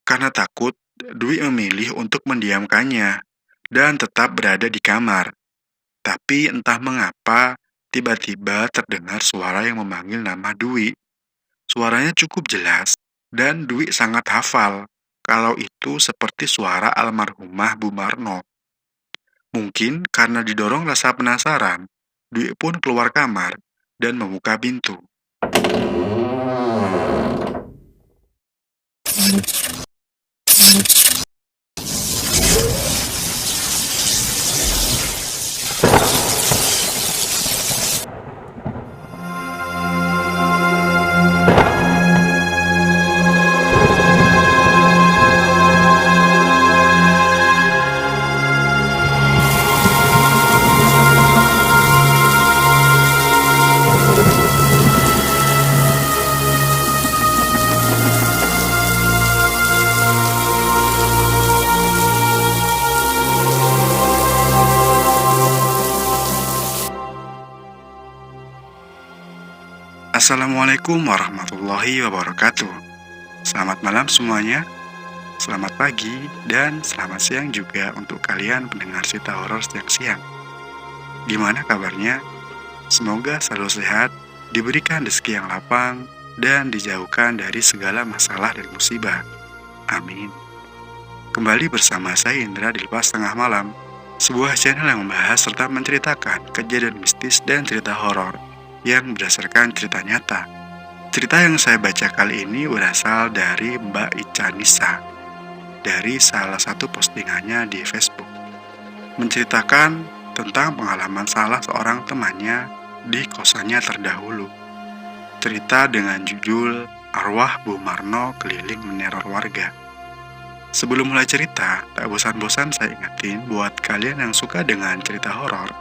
Karena takut, Dwi memilih untuk mendiamkannya dan tetap berada di kamar. Tapi entah mengapa, tiba-tiba terdengar suara yang memanggil nama Dwi. Suaranya cukup jelas, dan Dwi sangat hafal kalau itu seperti suara almarhumah Bu Marno. Mungkin karena didorong rasa penasaran, Dwi pun keluar kamar dan membuka pintu. Assalamualaikum warahmatullahi wabarakatuh. Selamat malam semuanya, selamat pagi, dan selamat siang juga untuk kalian pendengar cerita horor siang-siang. Gimana kabarnya? Semoga selalu sehat, diberikan rezeki yang lapang, dan dijauhkan dari segala masalah dan musibah. Amin. Kembali bersama saya Indra di Lepas Tengah Malam, sebuah channel yang membahas serta menceritakan kejadian mistis dan cerita horor yang berdasarkan cerita nyata. Cerita yang saya baca kali ini berasal dari Mbak Ica Nisa, dari salah satu postingannya di Facebook, menceritakan tentang pengalaman salah seorang temannya di kosannya terdahulu. Cerita dengan judul Arwah Bu Marno Keliling Meneror Warga. Sebelum mulai cerita, tak bosan-bosan saya ingetin buat kalian yang suka dengan cerita horor,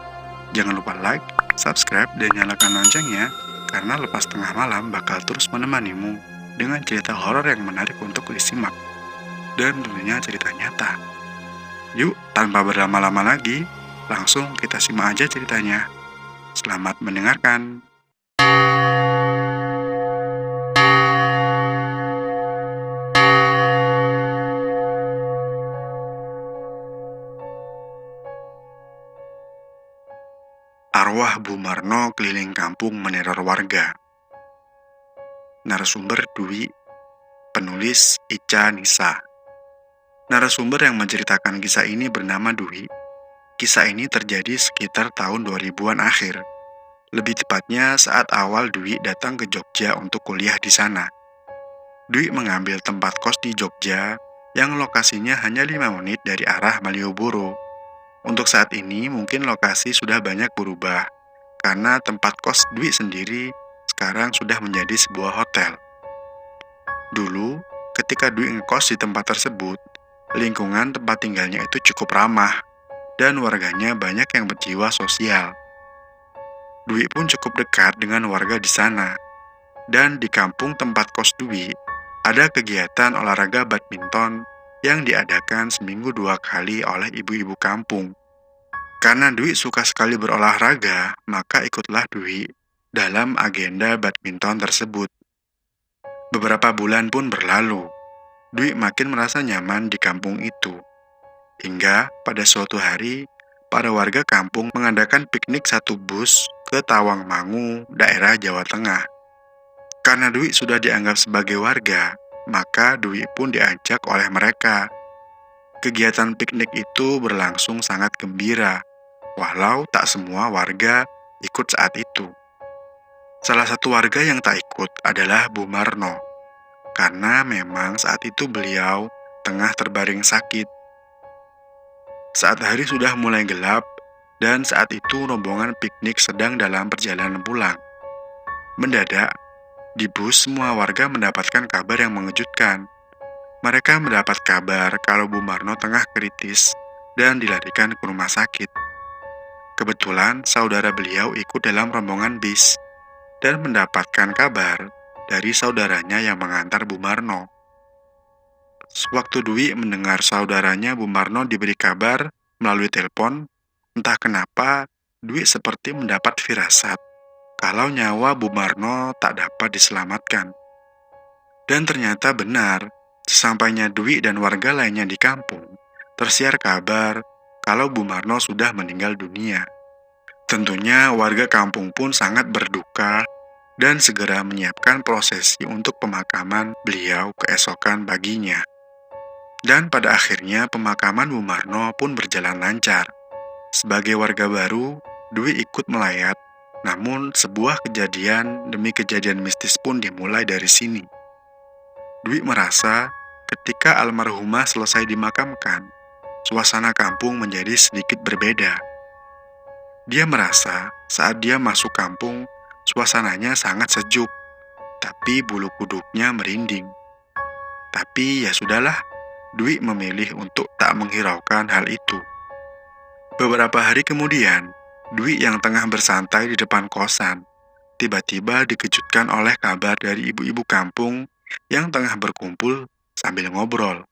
jangan lupa like, subscribe, dan nyalakan loncengnya, karena Lepas Tengah Malam bakal terus menemanimu dengan cerita horor yang menarik untuk disimak, dan tentunya cerita nyata. Yuk, tanpa berlama-lama lagi, langsung kita simak aja ceritanya. Selamat mendengarkan. Arwah Bu Marno Keliling Kampung Meneror Warga. Narasumber Dwi, penulis Ica Nisa. Narasumber yang menceritakan kisah ini bernama Dwi. Kisah ini terjadi sekitar tahun 2000-an akhir. Lebih tepatnya saat awal Dwi datang ke Jogja untuk kuliah di sana. Dwi mengambil tempat kos di Jogja yang lokasinya hanya 5 menit dari arah Malioboro. Untuk saat ini mungkin lokasi sudah banyak berubah, karena tempat kos Dwi sendiri sekarang sudah menjadi sebuah hotel. Dulu, ketika Dwi ngekos di tempat tersebut, lingkungan tempat tinggalnya itu cukup ramah, dan warganya banyak yang berjiwa sosial. Dwi pun cukup dekat dengan warga di sana, dan di kampung tempat kos Dwi, ada kegiatan olahraga badminton yang diadakan seminggu 2 kali oleh ibu-ibu kampung. Karena Dwi suka sekali berolahraga, maka ikutlah Dwi dalam agenda badminton tersebut. Beberapa bulan pun berlalu, Dwi makin merasa nyaman di kampung itu. Hingga pada suatu hari, para warga kampung mengadakan piknik satu bus ke Tawangmangu, daerah Jawa Tengah. Karena Dwi sudah dianggap sebagai warga, maka Dwi pun diajak oleh mereka. Kegiatan piknik itu berlangsung sangat gembira, walau tak semua warga ikut saat itu. Salah satu warga yang tak ikut adalah Bu Marno, karena memang saat itu beliau tengah terbaring sakit. Saat hari sudah mulai gelap, dan saat itu rombongan piknik sedang dalam perjalanan pulang. Mendadak, di bus semua warga mendapatkan kabar yang mengejutkan. Mereka mendapat kabar kalau Bu Marno tengah kritis dan dilarikan ke rumah sakit. Kebetulan saudara beliau ikut dalam rombongan bis dan mendapatkan kabar dari saudaranya yang mengantar Bu Marno. Sewaktu Dwi mendengar saudaranya Bu Marno diberi kabar melalui telepon, entah kenapa Dwi seperti mendapat firasat kalau nyawa Bu Marno tak dapat diselamatkan. Dan ternyata benar, Sesampainya Dwi dan warga lainnya di kampung, tersiar kabar kalau Bu Marno sudah meninggal dunia. Tentunya warga kampung pun sangat berduka dan segera menyiapkan prosesi untuk pemakaman beliau keesokan paginya. Dan pada akhirnya pemakaman Bu Marno pun berjalan lancar. Sebagai warga baru, Dwi ikut melayat, namun sebuah kejadian demi kejadian mistis pun dimulai dari sini. Dwi merasa ketika almarhumah selesai dimakamkan, suasana kampung menjadi sedikit berbeda. Dia merasa saat dia masuk kampung, suasananya sangat sejuk, tapi bulu kuduknya merinding. Tapi ya sudahlah, Dwi memilih untuk tak menghiraukan hal itu. Beberapa hari kemudian, Dwi yang tengah bersantai di depan kosan, tiba-tiba dikejutkan oleh kabar dari ibu-ibu kampung yang tengah berkumpul sambil ngobrol.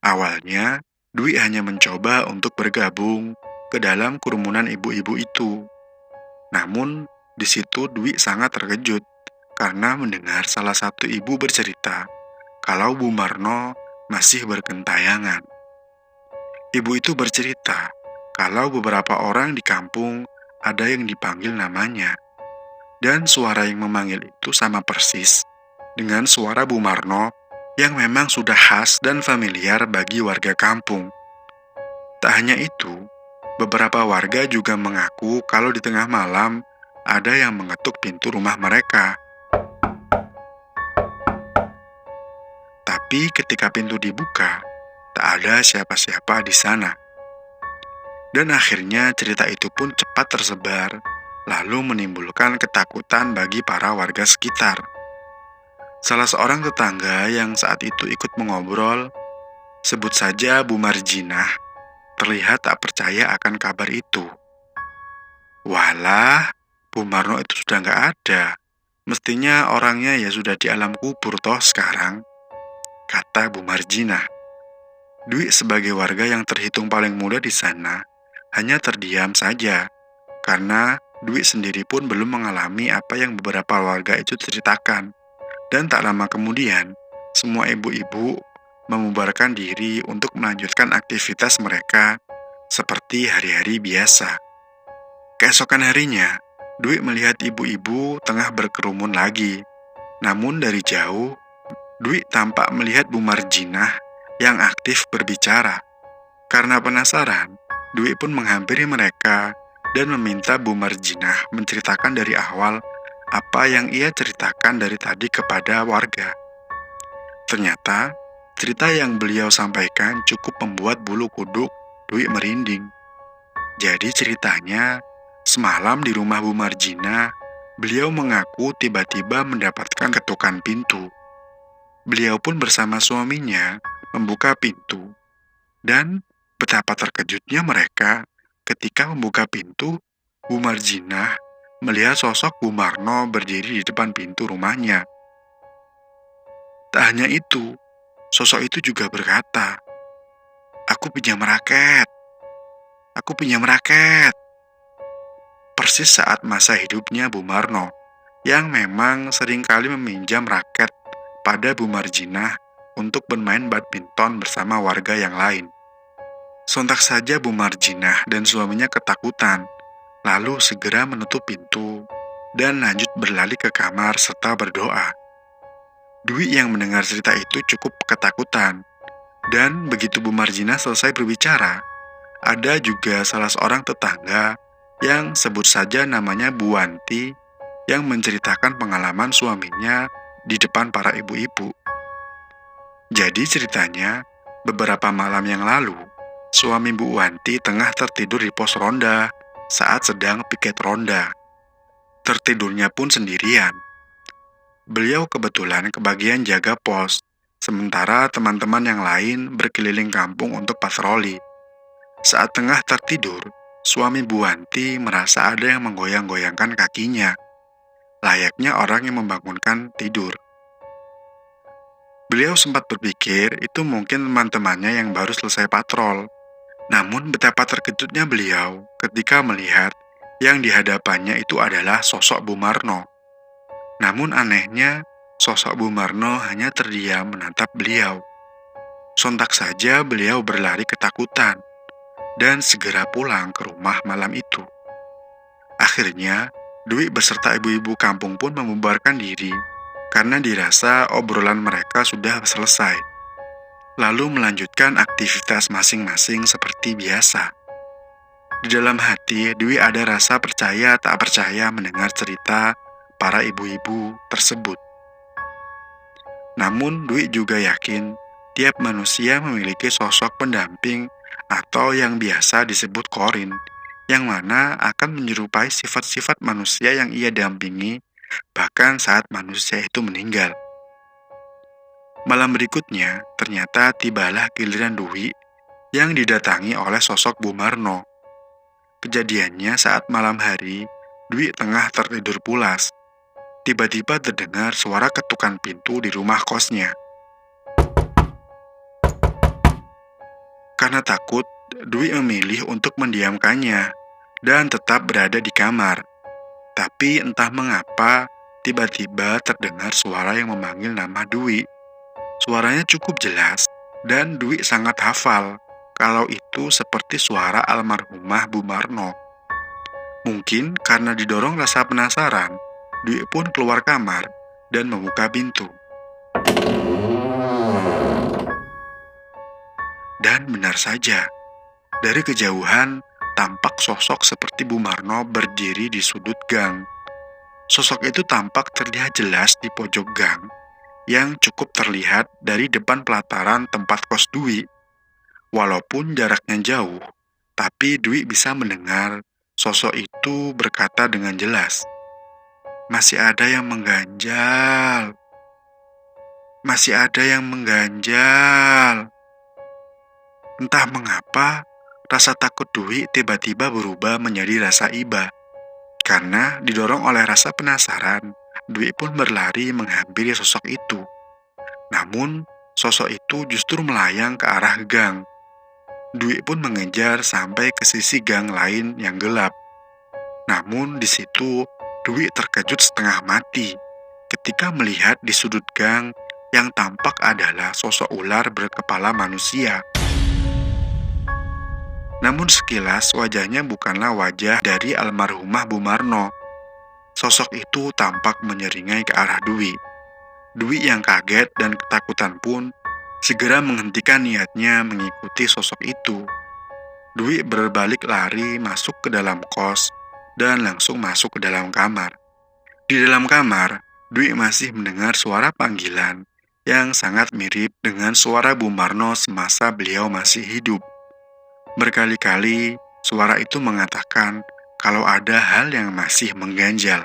Awalnya, Dwi hanya mencoba untuk bergabung ke dalam kerumunan ibu-ibu itu. Namun, di situ Dwi sangat terkejut karena mendengar salah satu ibu bercerita kalau Bu Marno masih bergentayangan. Ibu itu bercerita kalau beberapa orang di kampung ada yang dipanggil namanya, dan suara yang memanggil itu sama persis dengan suara Bu Marno yang memang sudah khas dan familiar bagi warga kampung. Tak hanya itu, beberapa warga juga mengaku kalau di tengah malam ada yang mengetuk pintu rumah mereka. Tapi ketika pintu dibuka, tak ada siapa-siapa di sana. Dan akhirnya cerita itu pun cepat tersebar, lalu menimbulkan ketakutan bagi para warga sekitar. Salah seorang tetangga yang saat itu ikut mengobrol, sebut saja Bu Marjinah, terlihat tak percaya akan kabar itu. Walah, Bu Marno itu sudah nggak ada. Mestinya orangnya ya sudah di alam kubur toh sekarang, kata Bu Marjinah. Dwi sebagai warga yang terhitung paling muda di sana, hanya terdiam saja, karena Dwi sendiri pun belum mengalami apa yang beberapa warga itu ceritakan. Dan tak lama kemudian, semua ibu-ibu membubarkan diri untuk melanjutkan aktivitas mereka seperti hari-hari biasa. Keesokan harinya, Dwi melihat ibu-ibu tengah berkerumun lagi. Namun dari jauh, Dwi tampak melihat Bu Marjinah yang aktif berbicara. Karena penasaran, Dwi pun menghampiri mereka dan meminta Bu Marjinah menceritakan dari awal apa yang ia ceritakan dari tadi kepada warga. Ternyata, cerita yang beliau sampaikan cukup membuat bulu kuduk Dwi merinding. Jadi ceritanya, semalam di rumah Bu Marjinah, beliau mengaku tiba-tiba mendapatkan ketukan pintu. Beliau pun bersama suaminya membuka pintu. Dan betapa terkejutnya mereka ketika membuka pintu, Bu Marjinah melihat sosok Bu Marno berdiri di depan pintu rumahnya. Tak hanya itu, sosok itu juga berkata, "Aku pinjam raket. Aku pinjam raket." Persis saat masa hidupnya Bu Marno, yang memang seringkali meminjam raket pada Bu Marjinah untuk bermain badminton bersama warga yang lain. Sontak saja Bu Marjinah dan suaminya ketakutan, lalu segera menutup pintu dan lanjut berlari ke kamar serta berdoa. Dwi yang mendengar cerita itu cukup ketakutan, dan begitu Bu Marjinah selesai berbicara, ada juga salah seorang tetangga yang sebut saja namanya Bu Wanti yang menceritakan pengalaman suaminya di depan para ibu-ibu. Jadi ceritanya, beberapa malam yang lalu, suami Bu Wanti tengah tertidur di pos ronda saat sedang piket ronda. Tertidurnya pun sendirian. Beliau kebetulan kebagian jaga pos, sementara teman-teman yang lain berkeliling kampung untuk patroli. Saat tengah tertidur, suami Bu Wanti merasa ada yang menggoyang-goyangkan kakinya, layaknya orang yang membangunkan tidur. Beliau sempat berpikir itu mungkin teman-temannya yang baru selesai patrol. Namun betapa terkejutnya beliau ketika melihat yang di hadapannya itu adalah sosok Bu Marno. Namun anehnya, sosok Bu Marno hanya terdiam menatap beliau. Sontak saja beliau berlari ketakutan dan segera pulang ke rumah malam itu. Akhirnya, Dwi beserta ibu-ibu kampung pun membubarkan diri karena dirasa obrolan mereka sudah selesai. Lalu melanjutkan aktivitas masing-masing seperti biasa. Di dalam hati, Dwi ada rasa percaya tak percaya mendengar cerita para ibu-ibu tersebut. Namun, Dwi juga yakin tiap manusia memiliki sosok pendamping atau yang biasa disebut korin, yang mana akan menyerupai sifat-sifat manusia yang ia dampingi bahkan saat manusia itu meninggal. Malam berikutnya, ternyata tibalah giliran Dwi yang didatangi oleh sosok Bumarno. Kejadiannya saat malam hari, Dwi tengah tertidur pulas. Tiba-tiba terdengar suara ketukan pintu di rumah kosnya. Karena takut, Dwi memilih untuk mendiamkannya dan tetap berada di kamar. Tapi entah mengapa, tiba-tiba terdengar suara yang memanggil nama Dwi. Suaranya cukup jelas dan Dwi sangat hafal kalau itu seperti suara almarhumah Bumarno. Mungkin karena didorong rasa penasaran, Dwi pun keluar kamar dan membuka pintu. Dan benar saja, dari kejauhan tampak sosok seperti Bumarno berdiri di sudut gang. Sosok itu tampak terlihat jelas di pojok gang, yang cukup terlihat dari depan pelataran tempat kos Dwi. Walaupun jaraknya jauh, tapi Dwi bisa mendengar sosok itu berkata dengan jelas, "Masih ada yang mengganjal. Masih ada yang mengganjal." Entah mengapa, rasa takut Dwi tiba-tiba berubah menjadi rasa iba. Karena didorong oleh rasa penasaran, Dwi pun berlari menghampiri sosok itu. Namun, sosok itu justru melayang ke arah gang. Dwi pun mengejar sampai ke sisi gang lain yang gelap. Namun di situ, Dwi terkejut setengah mati ketika melihat di sudut gang yang tampak adalah sosok ular berkepala manusia. Namun sekilas wajahnya bukanlah wajah dari almarhumah Bumarno. Sosok itu tampak menyeringai ke arah Dwi. Dwi yang kaget dan ketakutan pun segera menghentikan niatnya mengikuti sosok itu. Dwi berbalik lari masuk ke dalam kos dan langsung masuk ke dalam kamar. Di dalam kamar, Dwi masih mendengar suara panggilan yang sangat mirip dengan suara Bumarno semasa beliau masih hidup. Berkali-kali, suara itu mengatakan kalau ada hal yang masih mengganjal.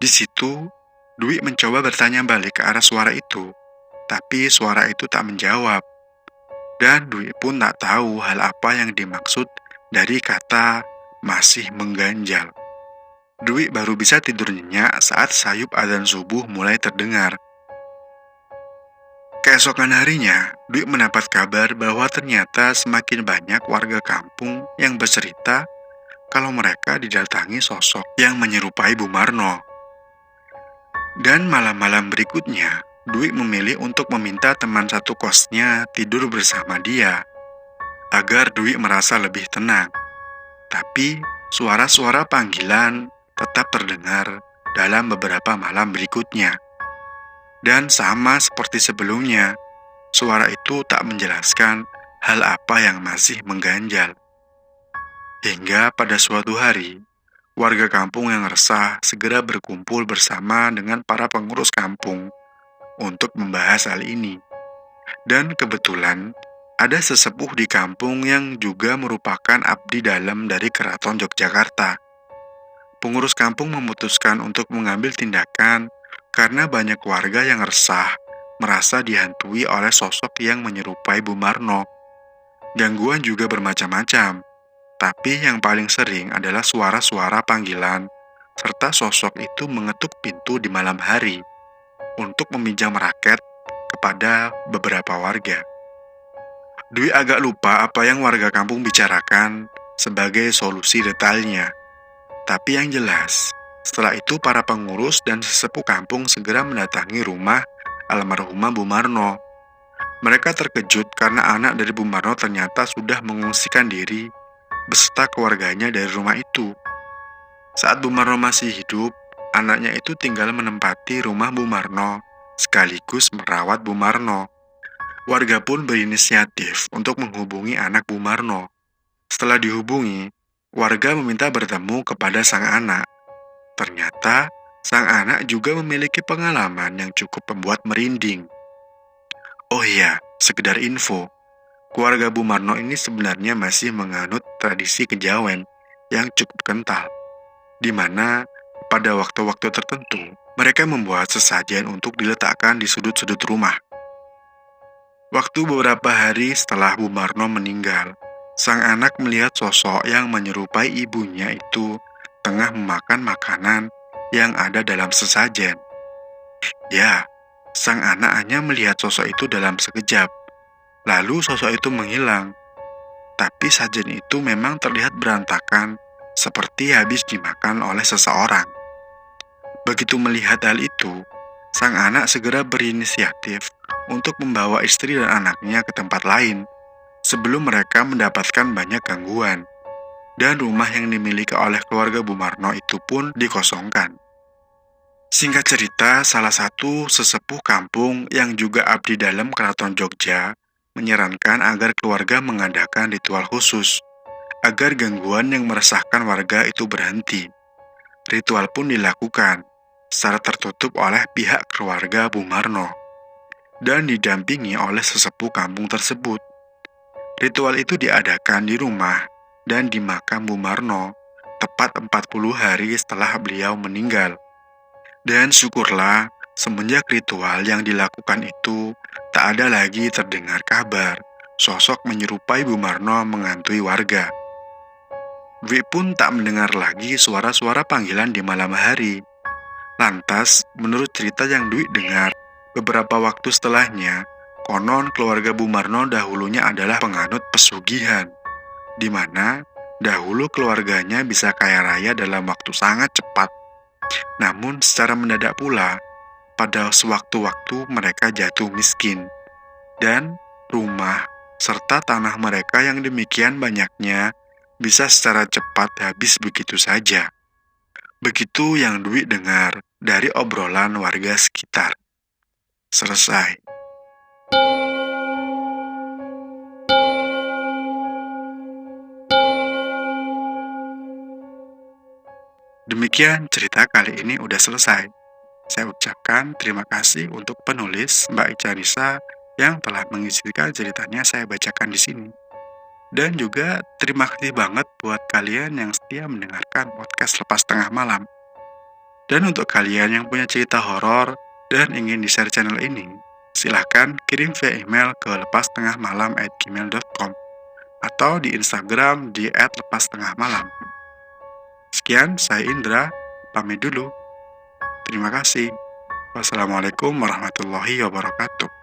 Di situ, Dwi mencoba bertanya balik ke arah suara itu, tapi suara itu tak menjawab. Dan Dwi pun tak tahu hal apa yang dimaksud dari kata masih mengganjal. Dwi baru bisa tidur nyenyak saat sayup adzan subuh mulai terdengar. Keesokan harinya, Dwi mendapat kabar bahwa ternyata semakin banyak warga kampung yang bercerita kalau mereka didatangi sosok yang menyerupai Bumarno. Dan malam-malam berikutnya, Dwi memilih untuk meminta teman satu kosnya tidur bersama dia, agar Dwi merasa lebih tenang. Tapi, suara-suara panggilan tetap terdengar dalam beberapa malam berikutnya. Dan sama seperti sebelumnya, suara itu tak menjelaskan hal apa yang masih mengganjal. Hingga pada suatu hari, warga kampung yang resah segera berkumpul bersama dengan para pengurus kampung untuk membahas hal ini. Dan kebetulan, ada sesepuh di kampung yang juga merupakan abdi dalam dari Keraton Yogyakarta. Pengurus kampung memutuskan untuk mengambil tindakan karena banyak warga yang resah merasa dihantui oleh sosok yang menyerupai Bumarno. Gangguan juga bermacam-macam, tapi yang paling sering adalah suara-suara panggilan serta sosok itu mengetuk pintu di malam hari untuk meminjam raket kepada beberapa warga. Dwi agak lupa apa yang warga kampung bicarakan sebagai solusi detailnya. Tapi yang jelas, setelah itu para pengurus dan sesepuh kampung segera mendatangi rumah almarhumah Bumarno. Mereka terkejut karena anak dari Bumarno ternyata sudah mengungsikan diri beserta keluarganya dari rumah itu. Saat Bumarno masih hidup, anaknya itu tinggal menempati rumah Bumarno sekaligus merawat Bumarno. Warga pun berinisiatif untuk menghubungi anak Bumarno. Setelah dihubungi, warga meminta bertemu kepada sang anak. Ternyata, sang anak juga memiliki pengalaman yang cukup membuat merinding. Oh iya, sekedar info, keluarga Bumarno ini sebenarnya masih menganut tradisi kejawen yang cukup kental, di mana pada waktu-waktu tertentu, mereka membuat sesajen untuk diletakkan di sudut-sudut rumah. Waktu beberapa hari setelah Bumarno meninggal, sang anak melihat sosok yang menyerupai ibunya itu tengah memakan makanan yang ada dalam sesajen. Ya, sang anak hanya melihat sosok itu dalam sekejap, lalu sosok itu menghilang. Tapi sajen itu memang terlihat berantakan, seperti habis dimakan oleh seseorang. Begitu melihat hal itu, sang anak segera berinisiatif untuk membawa istri dan anaknya ke tempat lain, sebelum mereka mendapatkan banyak gangguan. Dan rumah yang dimiliki oleh keluarga Bumarno itu pun dikosongkan. Singkat cerita, salah satu sesepuh kampung yang juga abdi dalam Keraton Jogja menyarankan agar keluarga mengadakan ritual khusus, agar gangguan yang meresahkan warga itu berhenti. Ritual pun dilakukan secara tertutup oleh pihak keluarga Bumarno dan didampingi oleh sesepuh kampung tersebut. Ritual itu diadakan di rumah dan di makam Bumarno tepat 40 hari setelah beliau meninggal. Dan syukurlah, semenjak ritual yang dilakukan itu, tak ada lagi terdengar kabar sosok menyerupai Bumarno menghantui warga. Dwi pun tak mendengar lagi suara-suara panggilan di malam hari. Lantas, menurut cerita yang Dwi dengar, beberapa waktu setelahnya, konon keluarga Bumarno dahulunya adalah penganut pesugihan, di mana dahulu keluarganya bisa kaya raya dalam waktu sangat cepat. Namun secara mendadak pula, pada sewaktu-waktu mereka jatuh miskin. Dan rumah serta tanah mereka yang demikian banyaknya bisa secara cepat habis begitu saja. Begitu yang Dwi dengar dari obrolan warga sekitar. Selesai. Demikian cerita kali ini udah selesai. Saya ucapkan terima kasih untuk penulis Mbak Ica Nisa yang telah mengizinkan ceritanya saya bacakan di sini. Dan juga terima kasih banget buat kalian yang setia mendengarkan podcast Lepas Tengah Malam. Dan untuk kalian yang punya cerita horor dan ingin di-share channel ini, silahkan kirim via email ke lepastengahmalam@gmail.com atau di Instagram di @lepastengahmalam. Sekian, saya Indra, pamit dulu. Terima kasih. Wassalamualaikum warahmatullahi wabarakatuh.